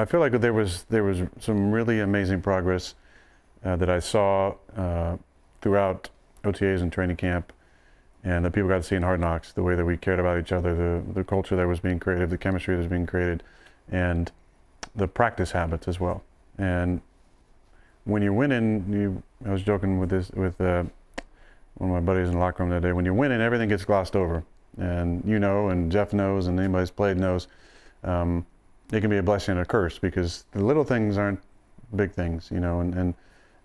I feel like there was some really amazing progress that I saw throughout OTAs and training camp, and that people got to see in Hard Knocks, the way that we cared about each other, the culture that was being created, the chemistry that was being created, and the practice habits as well. And when you're winning, I was joking with one of my buddies in the locker room the other day, when you're winning, everything gets glossed over. And and Jeff knows, and anybody who's played knows, it can be a blessing and a curse, because the little things aren't big things, and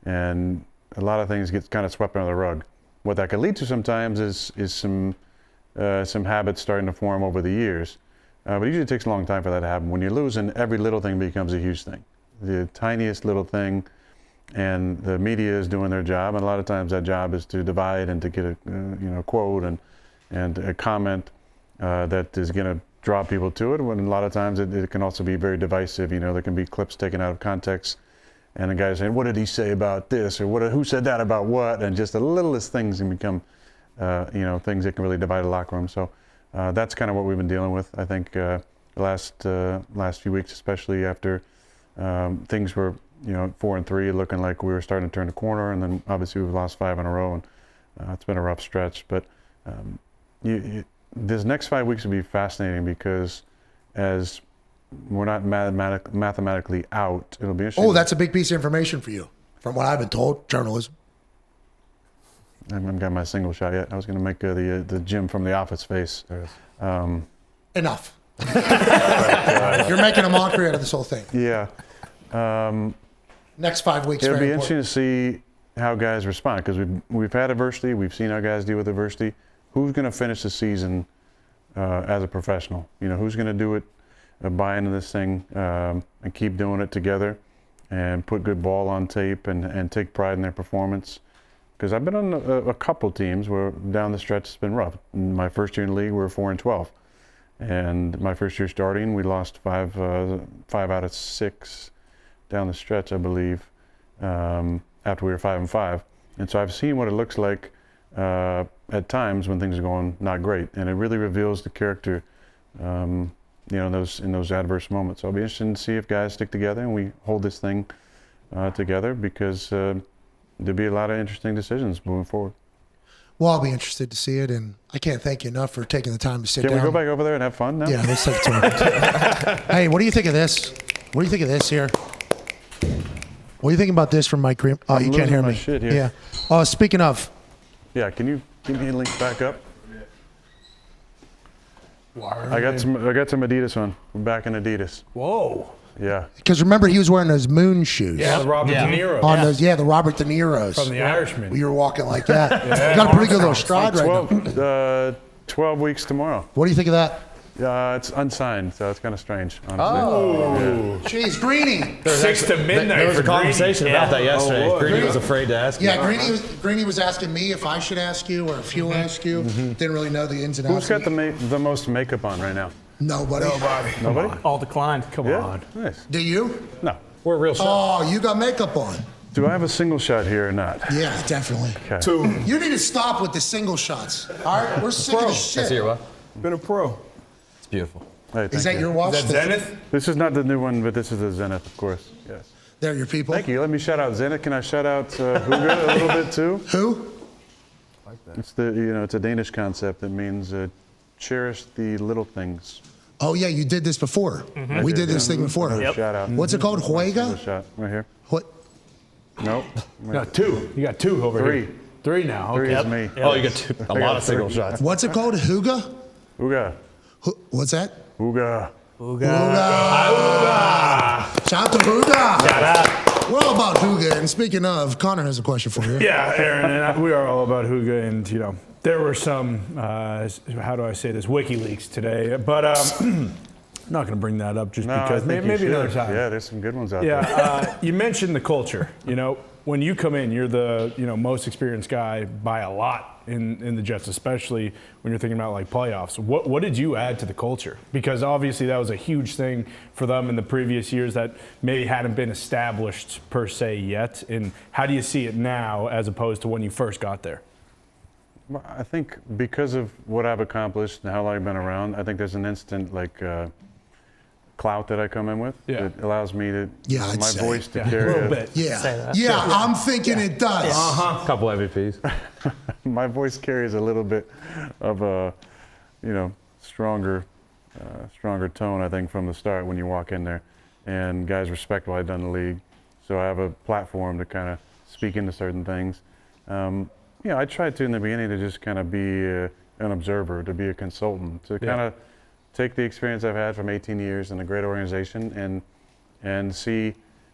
a lot of things get kind of swept under the rug. What that can lead to sometimes is some habits starting to form over the years. But it usually takes a long time for that to happen. When you're losing, every little thing becomes a huge thing. The tiniest little thing, and the media is doing their job, and a lot of times that job is to divide and to get a quote and a comment that is going to draw people to it. When a lot of times it can also be very divisive. There can be clips taken out of context, and the guy saying, "What did he say about this?" or "Who said that about what?" And just the littlest things can become, things that can really divide a locker room. So that's kind of what we've been dealing with. I think the last few weeks, especially after things were 4-3, looking like we were starting to turn the corner, and then obviously we've lost 5 in a row, and it's been a rough stretch. But this next 5 weeks will be fascinating, because as we're not mathematically out, it'll be interesting. Oh, that's a big piece of information for you, from what I've been told, journalism. I haven't got my single shot yet. I was going to make the Jim from The Office face. Enough. You're making a mockery out of this whole thing. Yeah. Next 5 weeks. It'll be interesting to see how guys respond, because we've had adversity. We've seen how guys deal with adversity. Who's going to finish the season as a professional? Who's going to do it, buy into this thing, and keep doing it together, and put good ball on tape, and take pride in their performance. Because I've been on a couple teams where down the stretch it's been rough. In my first year in the league, we were 4-12. And my first year starting, we lost 5 out of 6 down the stretch, I believe, after we were 5-5. And so I've seen what it looks like at times when things are going not great, and it really reveals the character, in those adverse moments. So I'll be interested to see if guys stick together and we hold this thing together, because there'll be a lot of interesting decisions moving forward. Well, I'll be interested to see it, and I can't thank you enough for taking the time to sit down. Can we go back over there and have fun now? Yeah, let's take a tour. Hey, what do you think of this? What do you think of this here? What do you think about this from Mike Green? Oh, you can't hear me. Shit here. Yeah. Oh, speaking of. Yeah, can you give me a link back up? I got some Adidas on. We're back in Adidas. Whoa. Yeah. Because remember, he was wearing those moon shoes. Yeah, the Robert De Niro. The Robert De Niro's. From The Irishman. You were walking like that. You got a pretty good little stride right now. 12 weeks tomorrow. What do you think of that? It's unsigned, so it's kind of strange, honestly. Oh. Jeez, Greeny. 6 to midnight. There was a conversation about that yesterday. Oh, Greeny was afraid to ask you. Yeah, Greeny was asking me if I should ask you or if he'll ask you. Didn't really know the ins and outs. Who's got the most makeup on right now? Nobody. Nobody? All declined. Come on. Nice. Do you? No. We're real shot. Oh, you got makeup on. Do I have a single shot here or not? Yeah, definitely. Okay. 2. You need to stop with the single shots. All right, we're sick of this shit. I see your what? Been a pro. It's beautiful. Hey, Is that your watch? Is that Zenith? This is not the new one, but this is the Zenith, of course. Yes. They're your people. Thank you. Let me shout out Zenith. Can I shout out Huga a little bit too? Who? Like that. It's it's a Danish concept that means cherish the little things. Oh yeah, you did this before. We did this thing before. Shout out. What's it called? Huega? Shot right here. What? Nope. You got 2. You got 2 over 3. here. 3 now. Okay. 3 is me. Oh, you got a lot of single shots. What's it called? Huga? Huga. What's that? Huga. Shout out to Huga. Shout out. We're all about Huga. And speaking of, Connor has a question for you. Yeah, Aaron, and we are all about Huga, and there were some, how do I say this, WikiLeaks today, but I'm not going to bring that up just because maybe another time. Yeah, there's some good ones out there. Yeah, you mentioned the culture. When you come in, you're the most experienced guy by a lot in the Jets, especially when you're thinking about like playoffs. What did you add to the culture? Because obviously that was a huge thing for them in the previous years that maybe hadn't been established per se yet. And how do you see it now as opposed to when you first got there? Well, I think because of what I've accomplished and how long I've been around, I think there's an instant clout that I come in with. Yeah. It allows me to I'd my say. voice to A carry little bit. Yeah. Yeah, I'm thinking it does. Couple MVPs. my voice carries a little bit of a stronger tone, I think, from the start when you walk in there, and guys respect what I've done in the league, so I have a platform to kind of speak into certain things. I tried to in the beginning to just kind of be an observer, to be a consultant, to kind of take the experience I've had from 18 years in a great organization and see,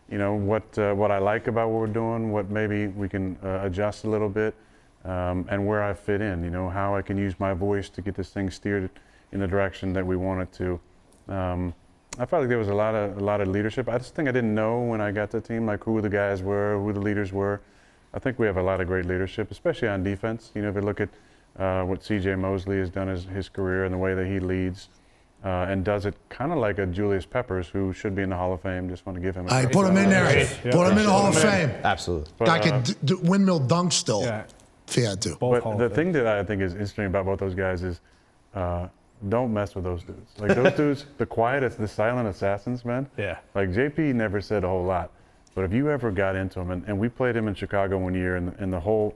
what I like about what we're doing, what maybe we can adjust a little bit, and where I fit in. How I can use my voice to get this thing steered in the direction that we want it to. I felt like there was a lot of leadership. I just think I didn't know when I got to the team, like who the guys were, who the leaders were. I think we have a lot of great leadership, especially on defense. If you look at what C.J. Mosley has done his career and the way that he leads, and does it kind of like a Julius Peppers, who should be in the Hall of Fame. Just want to give him a I put him in there. Put him in the Hall of Fame. Absolutely. Guy could windmill dunk still if he had to. But the thing that I think is interesting about both those guys is don't mess with those dudes. Like those dudes, the silent assassins, man. Yeah. Like JP never said a whole lot, but if you ever got into him, and we played him in Chicago one year, and the whole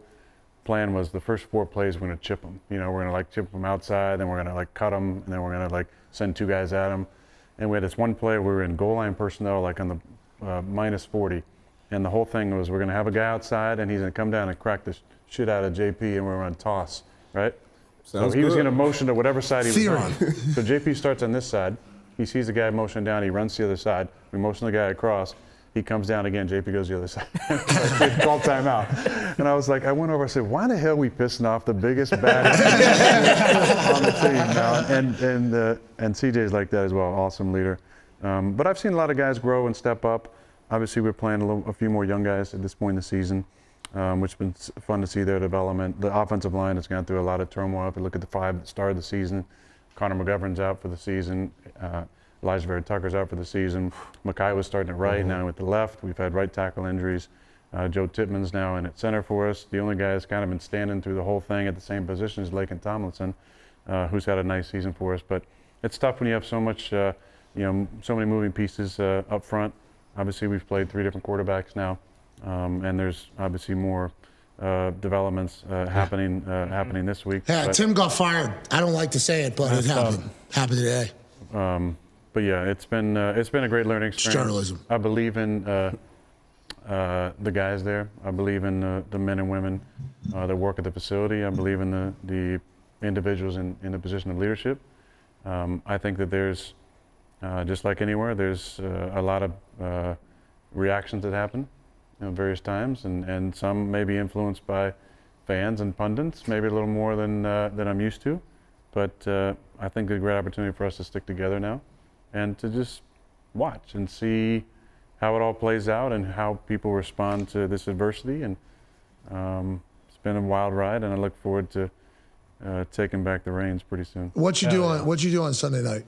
plan was the first 4 plays we're going to chip him. We're going to chip him outside, then we're going to cut him, and then we're going to send 2 guys at him. And we had this one play where we were in goal line personnel, on the minus 40, and the whole thing was we're going to have a guy outside, and he's going to come down and crack the shit out of JP, and we're going to toss, right? So he was going to motion to whatever side he was on. So JP starts on this side. He sees the guy motion down. He runs to the other side. We motion the guy across. He comes down again. JP goes the other side. Call timeout. And I was like, I went over. I said, why the hell are we pissing off the biggest bad on the team now? And CJ's like that as well. Awesome leader. But I've seen a lot of guys grow and step up. Obviously, we're playing a few more young guys at this point in the season, which has been fun to see their development. The offensive line has gone through a lot of turmoil. If you look at the 5 that started the season, Connor McGovern's out for the season. Elijah Vera Tucker's out for the season. Makai was starting at right, now with the left. We've had right tackle injuries. Joe Tippmann's now in at center for us. The only guy that's kind of been standing through the whole thing at the same position is Laken Tomlinson, who's had a nice season for us. But it's tough when you have so much, so many moving pieces up front. Obviously, we've played 3 different quarterbacks now, and there's obviously more developments happening this week. Yeah, Tim got fired. I don't like to say it, but it happened. Happened today. But yeah, it's been a great learning experience. Journalism. I believe in the guys there. I believe in the men and women that work at the facility. I believe in the individuals in the position of leadership. I think that there's just like anywhere, there's a lot of reactions that happen at various times, and some may be influenced by fans and pundits, maybe a little more than I'm used to. But I think it's a great opportunity for us to stick together now and to just watch and see how it all plays out and how people respond to this adversity. And it's been a wild ride, and I look forward to taking back the reins pretty soon. What you do on Sunday night?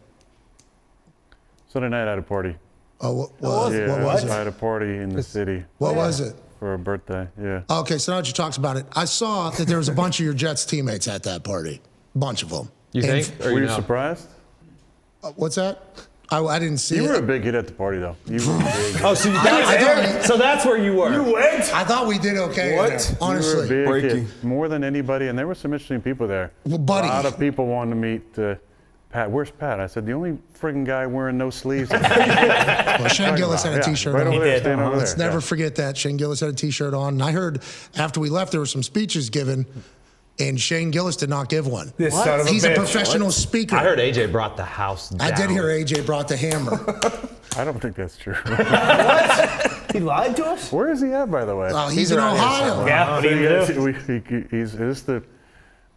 Sunday night I had a party. Oh, what was Yeah, it? I had a party in the city. What was it? For a birthday, yeah. Okay, so now that you talked about it, I saw that there was a bunch of your Jets teammates at that party. A bunch of them. You think? Or Were you know? surprised? What's that? I didn't see it. You were a big hit at the party, though. You were big. Oh, so that's where you were. You went? I thought we did okay. What? In there, You honestly. were a big hit, more than anybody, and there were some interesting people there. Well, buddy. A lot of people wanted to meet Pat. Where's Pat? I said, the only friggin' guy wearing no sleeves. Well, Shane Gillis had a T-shirt right on. over there, standing over Let's there. never forget that. Shane Gillis had a T-shirt on. And I heard after we left, there were some speeches given, and Shane Gillis did not give one. This son of a He's a bitch. professional speaker. I heard AJ brought the house down. I did hear AJ brought the hammer. I don't think that's true. He lied to us? Where is he at, by the way? Oh, he's in Ohio. Yeah, what do you do? Is this the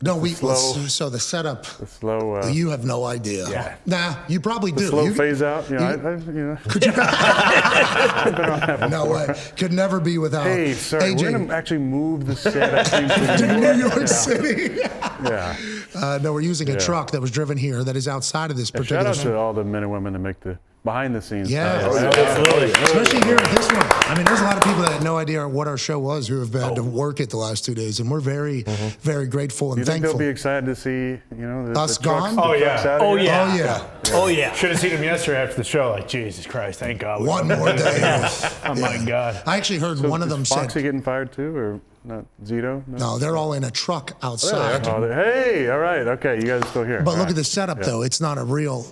No, slow- so the setup. slow You have no idea. Yeah. Nah, you probably do. slow You- phase out? You know, Could you? I've been on that No before. way. Could never be without. Hey, sorry, we're AJ going to actually move the set, I think, to to New York City. Yeah. No, we're using a truck that was driven here that is outside of this Shout particular. out to all the men and women that make the behind the scenes. Yeah. stuff. Absolutely. Especially here at this one. I mean, there's a lot of people that had no idea what our show was who have had to work it the last 2 days, and we're very, very grateful and You think thankful. they'll be excited to see, the Us trucks, gone? the Oh, yeah. trucks out of Oh, here? yeah. Oh, yeah. Oh, yeah. Should have seen him yesterday after the show. Like, Jesus Christ, thank God. One more day. Oh, my God. I actually heard So one of is them Foxy said, getting fired too, or not? Zito? no, they're all in a truck outside. Oh, hey, all right, okay, you guys are still here. But All look right. at the setup, though. It's not a real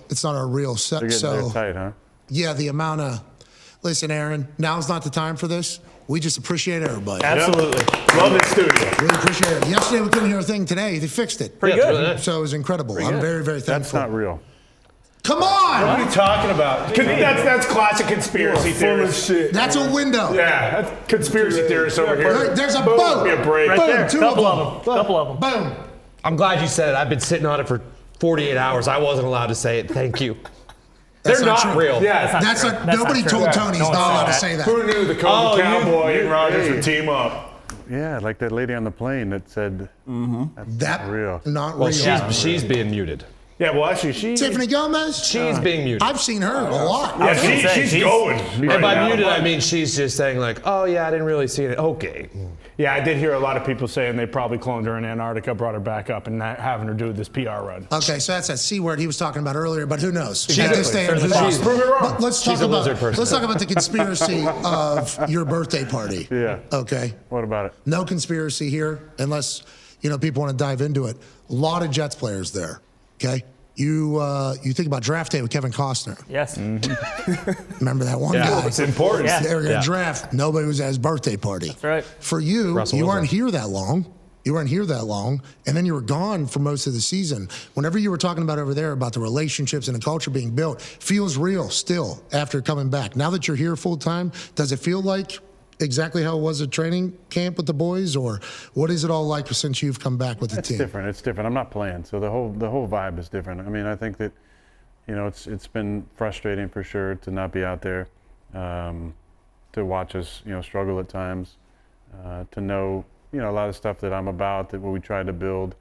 set. They're getting So, tight, huh? yeah, the amount of, listen, Aaron, now's not the time for this. We just appreciate everybody. Absolutely. Love this studio. Really appreciate it. Yesterday we couldn't hear a thing. Today they fixed it. Pretty Yeah, it's good. really nice. So it was incredible. I'm very, very That's thankful. not real. Come What on! are you talking about? That's classic conspiracy theories. shit. That's a window. Yeah, that's conspiracy theorists over here. Right, there's a Boom, boat. give me a break. Right Boom, there. two Couple of of them. Couple of them. Boom. I'm glad you said it. I've been sitting on it for 48 hours. I wasn't allowed to say it. Thank you. They're not not true. real. Yeah. That's true. not, That's nobody not true. told Tony he's No, it's not allowed to not. say that. Who knew the Cobra Cowboy and Rodgers would team up? Yeah, like that lady on the plane that said, That real. not Well, real. she's being muted. Yeah, well, actually, she. Tiffany Gomez? She's being muted. I've seen her a lot. Yeah, was gonna say, she's she's- going. And right by now. muted, I mean she's just saying like, oh yeah, I didn't really see it. Okay. Yeah, I did hear a lot of people saying they probably cloned her in Antarctica, brought her back up, and not having her do this PR run. Okay, so that's that C word he was talking about earlier, but who knows? At Exactly. this day and She's- who she's- prove it wrong. But let's She's talk a about lizard person. let's talk about the conspiracy of your birthday party. Yeah. Okay. What about it? No conspiracy here, unless people want to dive into it. A lot of Jets players there. Okay. You think about draft day with Kevin Costner. Yes. Remember that one Yeah, guy? It's important. Yeah. They were going to Yeah. draft. Nobody was at his birthday party. That's right. For you, Russell you Wilson. weren't here that long. You weren't here that long, and then you were gone for most of the season. Whenever you were talking about over there about the relationships and the culture being built, feels real still after coming back. Now that you're here full time, does it feel like exactly how it was at training camp with the boys, or what is it all like since you've come back with the It's team? different. It's different. I'm not playing, so the whole vibe is different. I mean, I think that it's been frustrating for sure to not be out there, to watch us struggle at times, to know a lot of stuff that I'm about, that what we tried to build,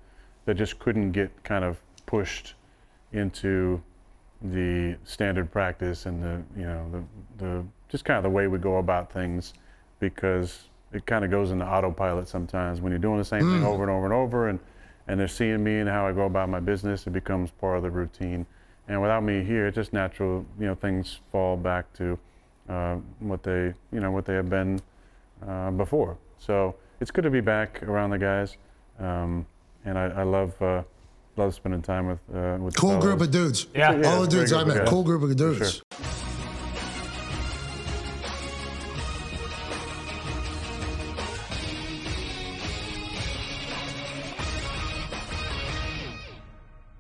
that just couldn't get kind of pushed into the standard practice and the just kind of the way we go about things, because it kind of goes into autopilot sometimes when you're doing the same thing over and over and over, and they're seeing me and how I go about my business. It becomes part of the routine, and without me here, it's just natural. Things fall back to what they have been before. So it's good to be back around the guys, and I love spending time with the Cool fellows. group of dudes. Yeah. All the it's a dudes great I group of met. guys. Cool group of dudes. sure.